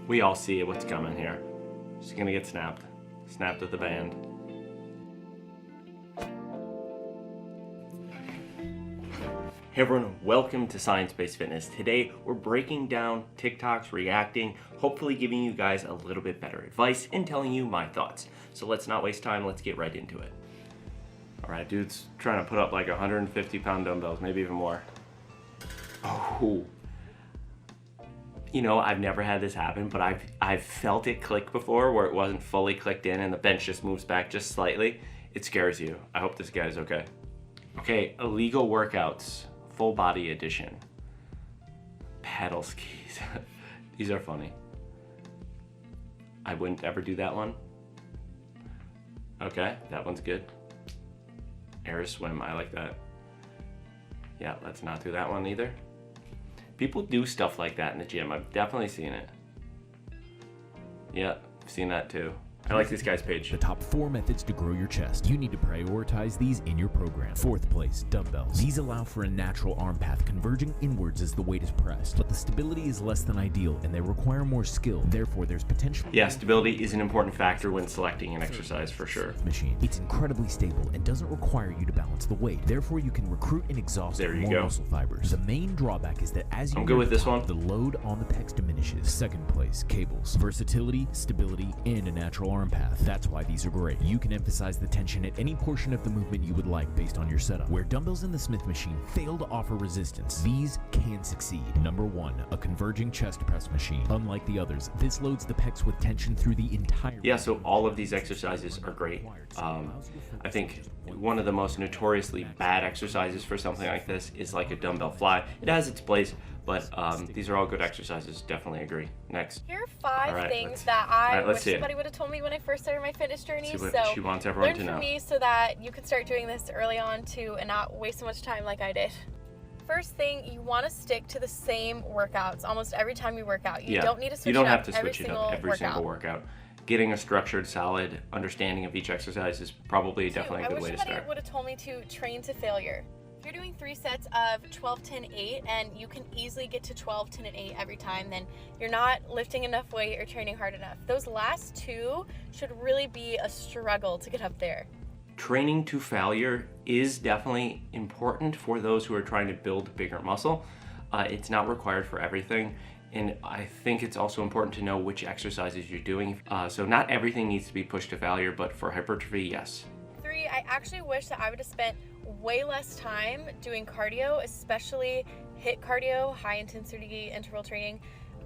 We all see what's coming here. She's gonna get snapped. Snapped with the band. Hey everyone, welcome to Science Based Fitness. Today we're breaking down TikToks, reacting, hopefully giving you guys a little bit better advice and telling you my thoughts. So let's not waste time, let's get right into it. Alright, dude's trying to put up like 150-pound dumbbells, maybe even more. Oh. You know, I've never had this happen, but I've felt it click before where it wasn't fully clicked in and the bench just moves back just slightly. It scares you. I hope this guy's okay. Okay, illegal workouts. Full body edition. Pedal skis. These are funny. I wouldn't ever do that one. Okay, that one's good. Air swim, I like that. Yeah, let's not do that one either. People do stuff like that in the gym. I've definitely seen it. Yeah, I've seen that too. I like this guy's page. The top 4 methods to grow your chest. You need to prioritize these in your program. 4th place, dumbbells. These allow for a natural arm path converging inwards as the weight is pressed, but the stability is less than ideal and they require more skill. Therefore, there's potential. Yeah, stability is an important factor when selecting an exercise for sure. Machine. It's incredibly stable and doesn't require you to balance the weight. Therefore, you can recruit and exhaust more muscle fibers. The main drawback is that as you I'm good with this one. The load on the pecs diminishes. 2nd place, cables. Versatility, stability, and a natural arm path. That's why these are great. You can emphasize the tension at any portion of the movement you would like based on your setup. Where dumbbells in the Smith machine fail to offer resistance, these can succeed. Number 1, a converging chest press machine. Unlike the others, this loads the pecs with tension through the entire Yeah, so all of these exercises are great. I think one of the most notoriously bad exercises for something like this is like a dumbbell fly. It has its place, but these are all good exercises. Definitely agree. Next. Here are 5 things that I wish somebody would have told me when I first started my fitness journey. See what so she wants everyone learn to know. from me so that you can start doing this early on too and not waste so much time like I did. First thing, you want to stick to the same workouts almost every time you work out. You don't need to switch you don't it have up to switch it up every single workout. Getting a structured, solid understanding of each exercise is probably definitely a good way to start. I wish somebody would have told me to train to failure. If you're doing 3 sets of 12, 10, 8, and you can easily get to 12, 10, and 8 every time, then you're not lifting enough weight or training hard enough. Those last 2 should really be a struggle to get up there. Training to failure is definitely important for those who are trying to build bigger muscle. It's not required for everything. And I think it's also important to know which exercises you're doing. So not everything needs to be pushed to failure, but for hypertrophy, yes. 3, I actually wish that I would have spent way less time doing cardio, especially HIIT cardio, high intensity interval training.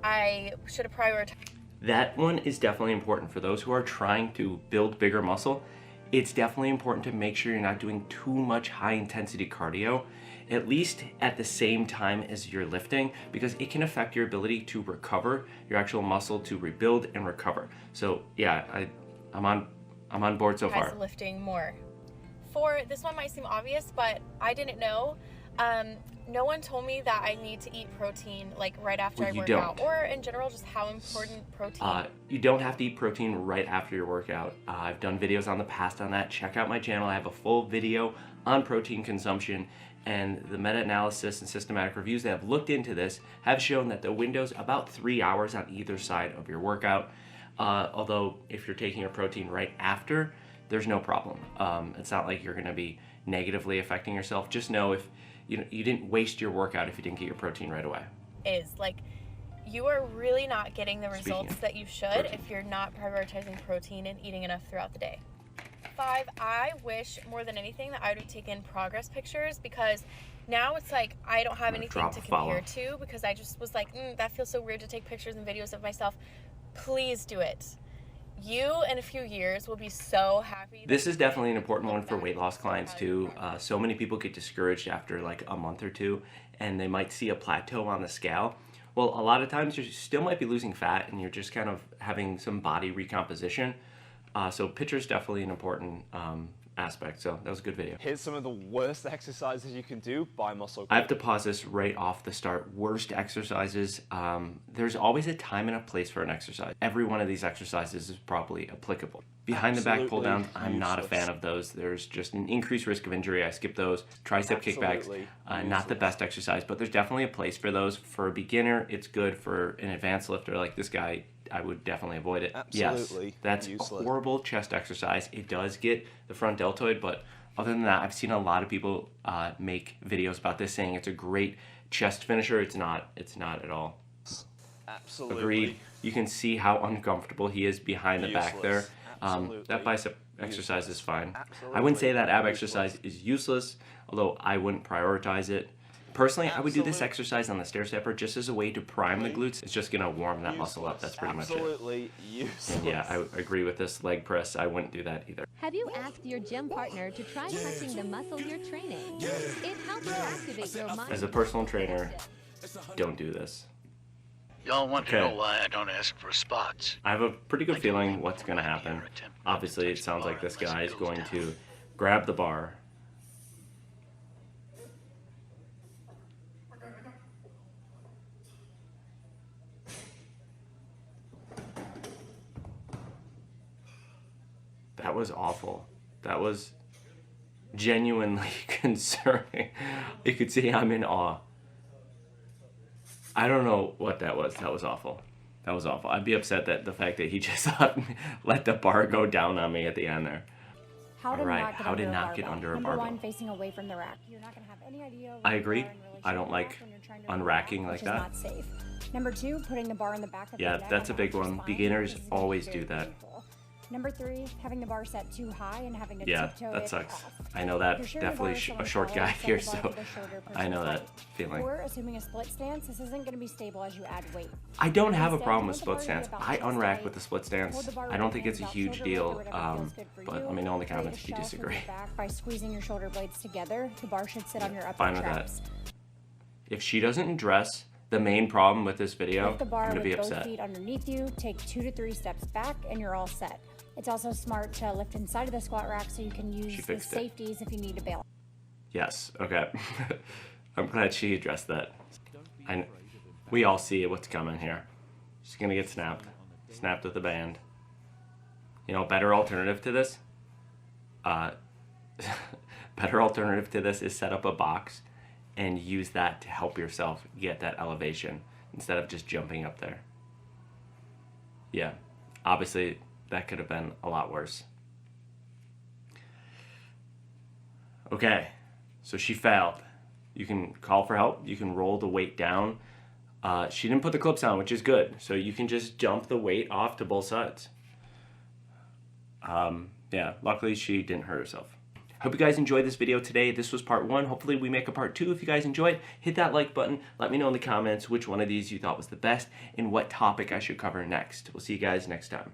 I should have prioritized. That one is definitely important for those who are trying to build bigger muscle. It's definitely important to make sure you're not doing too much high intensity cardio, at least at the same time as you're lifting, because it can affect your ability to recover, your actual muscle to rebuild and recover. So yeah, I'm on board so far. Lifting more. 4, this one might seem obvious, but I didn't know. No one told me that I need to eat protein like right after I work out, or in general just how important protein. You don't have to eat protein right after your workout. I've done videos on the past on that. Check out my channel. I have a full video on protein consumption, and the meta-analysis and systematic reviews that have looked into this have shown that the window's about 3 hours on either side of your workout. Although if you're taking your protein right after, there's no problem. It's not like you're gonna be negatively affecting yourself. Just know if you didn't waste your workout if you didn't get your protein right away. Is like, you are really not getting the results that you should if you're not prioritizing protein and eating enough throughout the day. 5, I wish more than anything that I would have taken progress pictures, because now it's like I don't have anything to compare to, because I just was like, that feels so weird to take pictures and videos of myself. Please do it. You in a few years will be so happy. This is definitely an important one for weight loss clients too. So many people get discouraged after like a month or 2 and they might see a plateau on the scale. Well, a lot of times you still might be losing fat and you're just kind of having some body recomposition. So pictures definitely an important aspect. So that was a good video. Here's some of the worst exercises you can do by muscle group. I have to pause this right off the start. Worst exercises. There's always a time and a place for an exercise. Every one of these exercises is probably applicable. Behind the back pull downs, I'm not a fan of those. There's just an increased risk of injury. I skip those. Tricep kickbacks, not the best exercise, but there's definitely a place for those. For a beginner, it's good. For an advanced lifter like this guy, would definitely avoid it. Absolutely Yes, that's useless. a horrible chest exercise. It does get the front deltoid, but other than that, I've seen a lot of people make videos about this saying it's a great chest finisher. It's not. It's not at all. Absolutely. Agreed. You can see how uncomfortable he is behind the back there. Useless. Absolutely. That bicep exercise is fine. Absolutely I wouldn't say that ab useless. exercise is useless, although I wouldn't prioritize it. Personally, I would do this Absolute- exercise on the stair stepper just as a way to prime the glutes. It's just gonna warm that muscle up. That's pretty much it. Absolutely useless. And yeah, I agree with this leg press. I wouldn't do that either. Have you asked your gym partner to try touching the muscle you're training? It helps activate your mind. As a personal trainer, don't do this. Y'all want Okay. to know why I don't ask for spots? I have a pretty good feeling what's gonna happen. Obviously, it sounds like this guy is going to grab the bar. That was awful. That was genuinely concerning. You could see I'm in awe. I don't know what that was. That was awful. That was awful. I'd be upset that the fact that he just let the bar go down on me at the end there. How to Alright, not get how under to a not get barbell. under a Number barbell. one, facing away from the rack. You're not going to have any idea where I you agree. are in relation I to don't the like rack when you're trying to unracking roll like back, that. which is not safe. Number two, putting the bar in the back of Yeah, the neck that's on a the big upper one. spine. Beginners This is gonna be always very do that. painful. Number three, having the bar set too high and having to Yeah, tiptoe that it sucks. off. I know that. You're sure your Definitely bar is still a on short solid, guy set here, the bar so to the shoulder I know that height. feeling. Or assuming a split stance, this isn't going to be stable as you add weight. I don't have a Instead, problem with hold the split bar to stance. about I chest unrack height. with the split Hold stance. the bar I don't with think your it's a hands huge out shoulder deal, width or whatever feels good for but you. let me know in the Create a comments if you shelf with your disagree. back by squeezing your shoulder blades together. The bar should sit on your upper Fine with that. traps. If she doesn't address the main problem with this video, Lift the I'm bar gonna with be both upset. feet underneath you. Take 2 to 3 steps back, and you're all set. It's also smart to lift inside of the squat rack so you can use the fixed it. safeties if you need to bail. Yes, okay. I'm glad she addressed that. We all see what's coming here. She's gonna get snapped. Snapped with a band. You know, better alternative to this? Better alternative to this is set up a box and use that to help yourself get that elevation instead of just jumping up there. Yeah, obviously that could have been a lot worse. Okay, so she failed. You can call for help. You can roll the weight down. She didn't put the clips on, which is good. So you can just jump the weight off to both sides. Yeah, luckily she didn't hurt herself. Hope you guys enjoyed this video today. This was part 1. Hopefully we make a part 2. If you guys enjoyed, hit that like button. Let me know in the comments which one of these you thought was the best and what topic I should cover next. We'll see you guys next time.